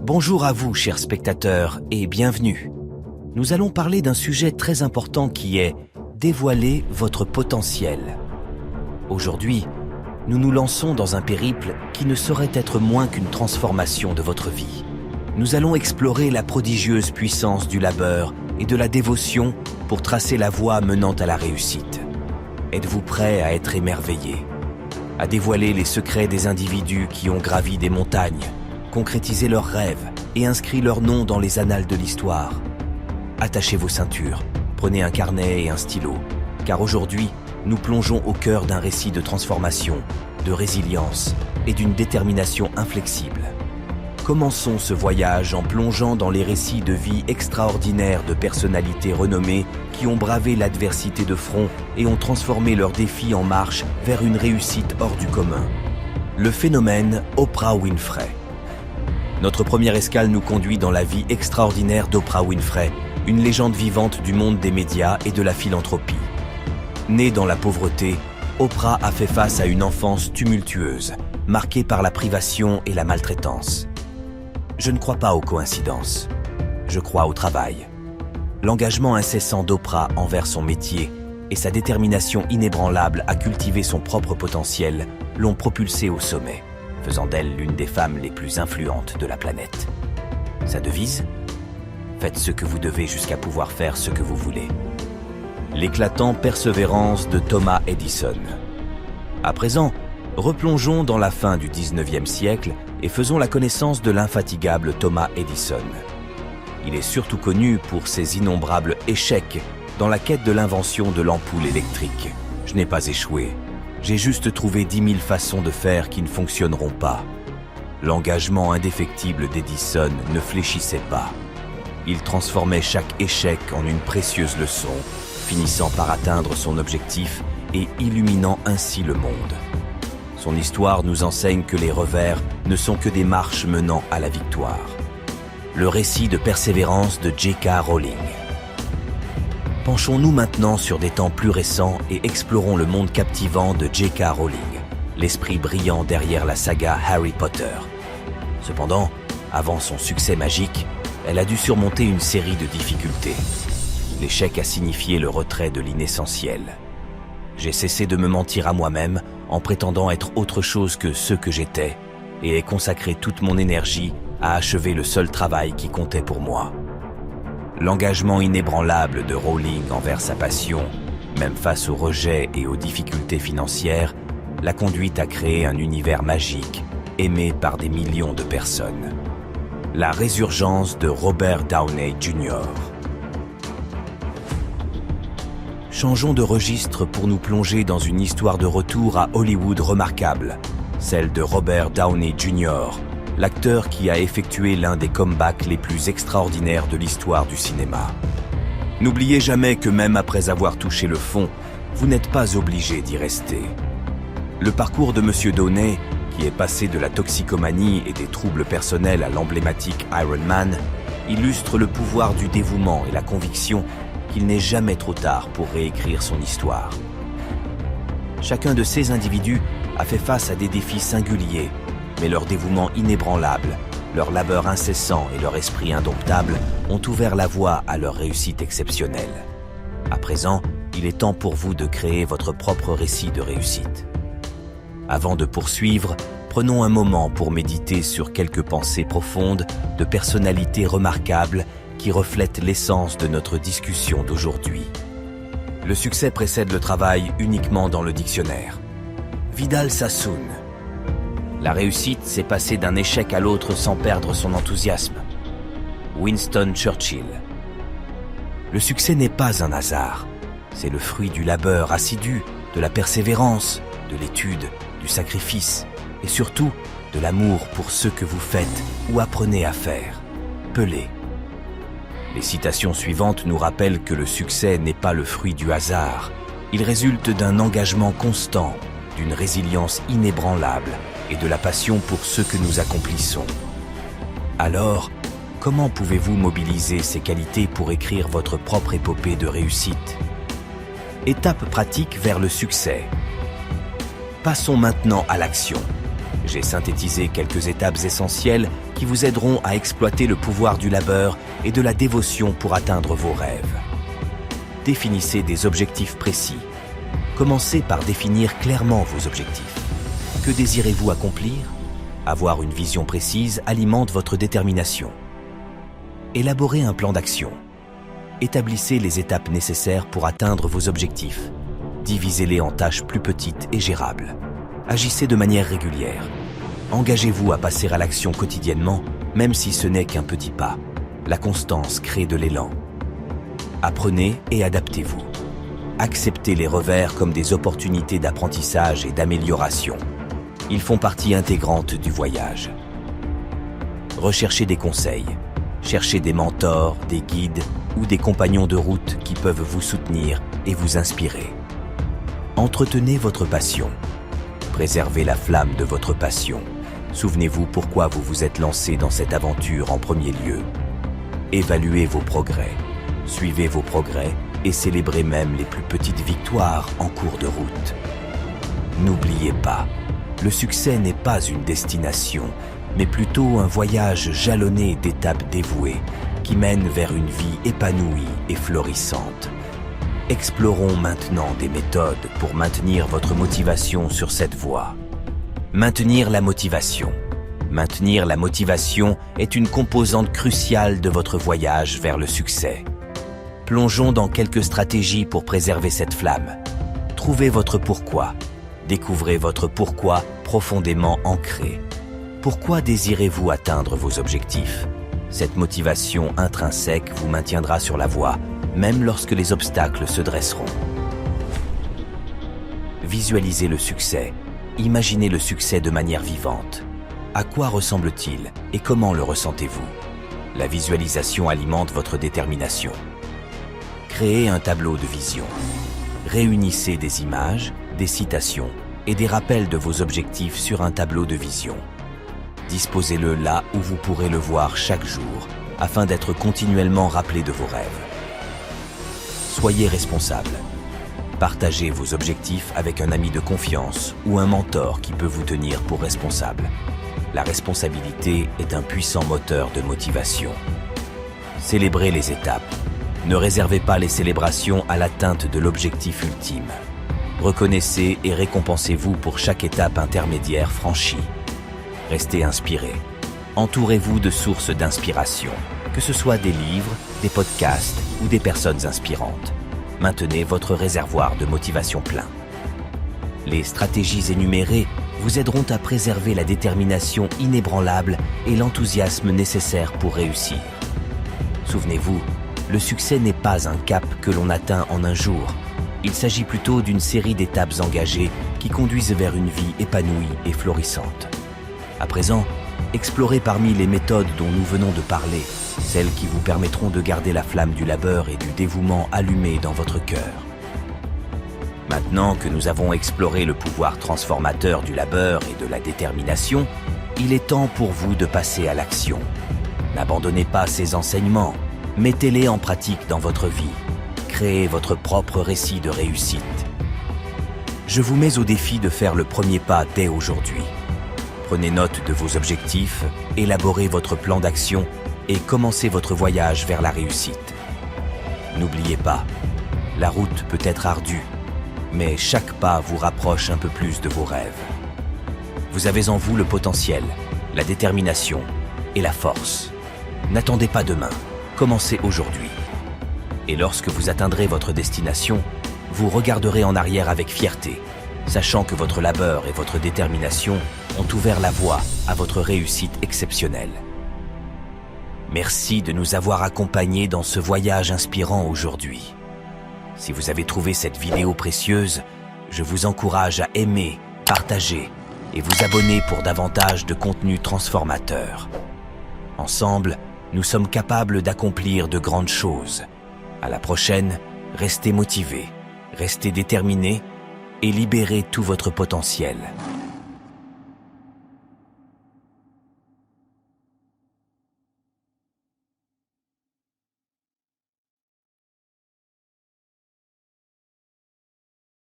Bonjour à vous, chers spectateurs, et bienvenue. Nous allons parler d'un sujet très important qui est dévoiler votre potentiel. Aujourd'hui, nous nous lançons dans un périple qui ne saurait être moins qu'une transformation de votre vie. Nous allons explorer la prodigieuse puissance du labeur et de la dévotion pour tracer la voie menant à la réussite. Êtes-vous prêt à être émerveillé, à dévoiler les secrets des individus qui ont gravi des montagnes, concrétisé leurs rêves et inscrit leur nom dans les annales de l'histoire? Attachez vos ceintures, prenez un carnet et un stylo, car aujourd'hui, nous plongeons au cœur d'un récit de transformation, de résilience et d'une détermination inflexible. Commençons ce voyage en plongeant dans les récits de vie extraordinaires de personnalités renommées qui ont bravé l'adversité de front et ont transformé leurs défis en marche vers une réussite hors du commun. Le phénomène Oprah Winfrey. Notre première escale nous conduit dans la vie extraordinaire d'Oprah Winfrey, une légende vivante du monde des médias et de la philanthropie. Née dans la pauvreté, Oprah a fait face à une enfance tumultueuse, marquée par la privation et la maltraitance. Je ne crois pas aux coïncidences. Je crois au travail. L'engagement incessant d'Oprah envers son métier et sa détermination inébranlable à cultiver son propre potentiel l'ont propulsée au sommet, faisant d'elle l'une des femmes les plus influentes de la planète. Sa devise ? Faites ce que vous devez jusqu'à pouvoir faire ce que vous voulez. L'éclatant persévérance de Thomas Edison. À présent, replongeons dans la fin du 19e siècle et faisons la connaissance de l'infatigable Thomas Edison. Il est surtout connu pour ses innombrables échecs dans la quête de l'invention de l'ampoule électrique. Je n'ai pas échoué. J'ai juste trouvé 10 000 façons de faire qui ne fonctionneront pas. L'engagement indéfectible d'Edison ne fléchissait pas. Il transformait chaque échec en une précieuse leçon, finissant par atteindre son objectif et illuminant ainsi le monde. Son histoire nous enseigne que les revers ne sont que des marches menant à la victoire. Le récit de persévérance de J.K. Rowling. Penchons-nous maintenant sur des temps plus récents et explorons le monde captivant de J.K. Rowling, l'esprit brillant derrière la saga Harry Potter. Cependant, avant son succès magique, elle a dû surmonter une série de difficultés. L'échec a signifié le retrait de l'inessentiel. J'ai cessé de me mentir à moi-même en prétendant être autre chose que ce que j'étais et ai consacré toute mon énergie à achever le seul travail qui comptait pour moi. L'engagement inébranlable de Rowling envers sa passion, même face aux rejets et aux difficultés financières, l'a conduite à créer un univers magique, aimé par des millions de personnes. La résurgence de Robert Downey Jr. Changeons de registre pour nous plonger dans une histoire de retour à Hollywood remarquable, celle de Robert Downey Jr., l'acteur qui a effectué l'un des comebacks les plus extraordinaires de l'histoire du cinéma. N'oubliez jamais que même après avoir touché le fond, vous n'êtes pas obligé d'y rester. Le parcours de M. Downey, qui est passé de la toxicomanie et des troubles personnels à l'emblématique Iron Man, illustre le pouvoir du dévouement et la conviction qu'il n'est jamais trop tard pour réécrire son histoire. Chacun de ces individus a fait face à des défis singuliers, mais leur dévouement inébranlable, leur labeur incessant et leur esprit indomptable ont ouvert la voie à leur réussite exceptionnelle. À présent, il est temps pour vous de créer votre propre récit de réussite. Avant de poursuivre, prenons un moment pour méditer sur quelques pensées profondes de personnalités remarquables qui reflètent l'essence de notre discussion d'aujourd'hui. Le succès précède le travail uniquement dans le dictionnaire. Vidal Sassoon. La réussite, c'est passer d'un échec à l'autre sans perdre son enthousiasme. Winston Churchill. Le succès n'est pas un hasard. C'est le fruit du labeur assidu, de la persévérance, de l'étude, du sacrifice et surtout de l'amour pour ce que vous faites ou apprenez à faire. Pelé. Les citations suivantes nous rappellent que le succès n'est pas le fruit du hasard. Il résulte d'un engagement constant, d'une résilience inébranlable et de la passion pour ce que nous accomplissons. Alors, comment pouvez-vous mobiliser ces qualités pour écrire votre propre épopée de réussite ? Étape pratique vers le succès. Passons maintenant à l'action. J'ai synthétisé quelques étapes essentielles qui vous aideront à exploiter le pouvoir du labeur et de la dévotion pour atteindre vos rêves. Définissez des objectifs précis. Commencez par définir clairement vos objectifs. Que désirez-vous accomplir? Avoir une vision précise alimente votre détermination. Élaborez un plan d'action. Établissez les étapes nécessaires pour atteindre vos objectifs. Divisez-les en tâches plus petites et gérables. Agissez de manière régulière. Engagez-vous à passer à l'action quotidiennement, même si ce n'est qu'un petit pas. La constance crée de l'élan. Apprenez et adaptez-vous. Acceptez les revers comme des opportunités d'apprentissage et d'amélioration. Ils font partie intégrante du voyage. Recherchez des conseils. Cherchez des mentors, des guides ou des compagnons de route qui peuvent vous soutenir et vous inspirer. Entretenez votre passion. Préservez la flamme de votre passion. Souvenez-vous pourquoi vous vous êtes lancé dans cette aventure en premier lieu. Évaluez vos progrès. Suivez vos progrès et célébrez même les plus petites victoires en cours de route. N'oubliez pas, le succès n'est pas une destination, mais plutôt un voyage jalonné d'étapes dévouées qui mènent vers une vie épanouie et florissante. Explorons maintenant des méthodes pour maintenir votre motivation sur cette voie. Maintenir la motivation. Maintenir la motivation est une composante cruciale de votre voyage vers le succès. Plongeons dans quelques stratégies pour préserver cette flamme. Trouvez votre pourquoi. Découvrez votre pourquoi profondément ancré. Pourquoi désirez-vous atteindre vos objectifs? Cette motivation intrinsèque vous maintiendra sur la voie, même lorsque les obstacles se dresseront. Visualisez le succès. Imaginez le succès de manière vivante. À quoi ressemble-t-il et comment le ressentez-vous? La visualisation alimente votre détermination. Créez un tableau de vision. Réunissez des images, des citations et des rappels de vos objectifs sur un tableau de vision. Disposez-le là où vous pourrez le voir chaque jour afin d'être continuellement rappelé de vos rêves. Soyez responsable. Partagez vos objectifs avec un ami de confiance ou un mentor qui peut vous tenir pour responsable. La responsabilité est un puissant moteur de motivation. Célébrez les étapes. Ne réservez pas les célébrations à l'atteinte de l'objectif ultime. Reconnaissez et récompensez-vous pour chaque étape intermédiaire franchie. Restez inspiré. Entourez-vous de sources d'inspiration, que ce soit des livres, des podcasts ou des personnes inspirantes. Maintenez votre réservoir de motivation plein. Les stratégies énumérées vous aideront à préserver la détermination inébranlable et l'enthousiasme nécessaire pour réussir. Souvenez-vous, le succès n'est pas un cap que l'on atteint en un jour. Il s'agit plutôt d'une série d'étapes engagées qui conduisent vers une vie épanouie et florissante. À présent, explorez parmi les méthodes dont nous venons de parler, celles qui vous permettront de garder la flamme du labeur et du dévouement allumée dans votre cœur. Maintenant que nous avons exploré le pouvoir transformateur du labeur et de la détermination, il est temps pour vous de passer à l'action. N'abandonnez pas ces enseignements, mettez-les en pratique dans votre vie. Créez votre propre récit de réussite. Je vous mets au défi de faire le premier pas dès aujourd'hui. Prenez note de vos objectifs, élaborez votre plan d'action et commencez votre voyage vers la réussite. N'oubliez pas, la route peut être ardue, mais chaque pas vous rapproche un peu plus de vos rêves. Vous avez en vous le potentiel, la détermination et la force. N'attendez pas demain, commencez aujourd'hui. Et lorsque vous atteindrez votre destination, vous regarderez en arrière avec fierté, sachant que votre labeur et votre détermination ont ouvert la voie à votre réussite exceptionnelle. Merci de nous avoir accompagnés dans ce voyage inspirant aujourd'hui. Si vous avez trouvé cette vidéo précieuse, je vous encourage à aimer, partager et vous abonner pour davantage de contenu transformateur. Ensemble, nous sommes capables d'accomplir de grandes choses. À la prochaine, restez motivés, restez déterminés et libérez tout votre potentiel.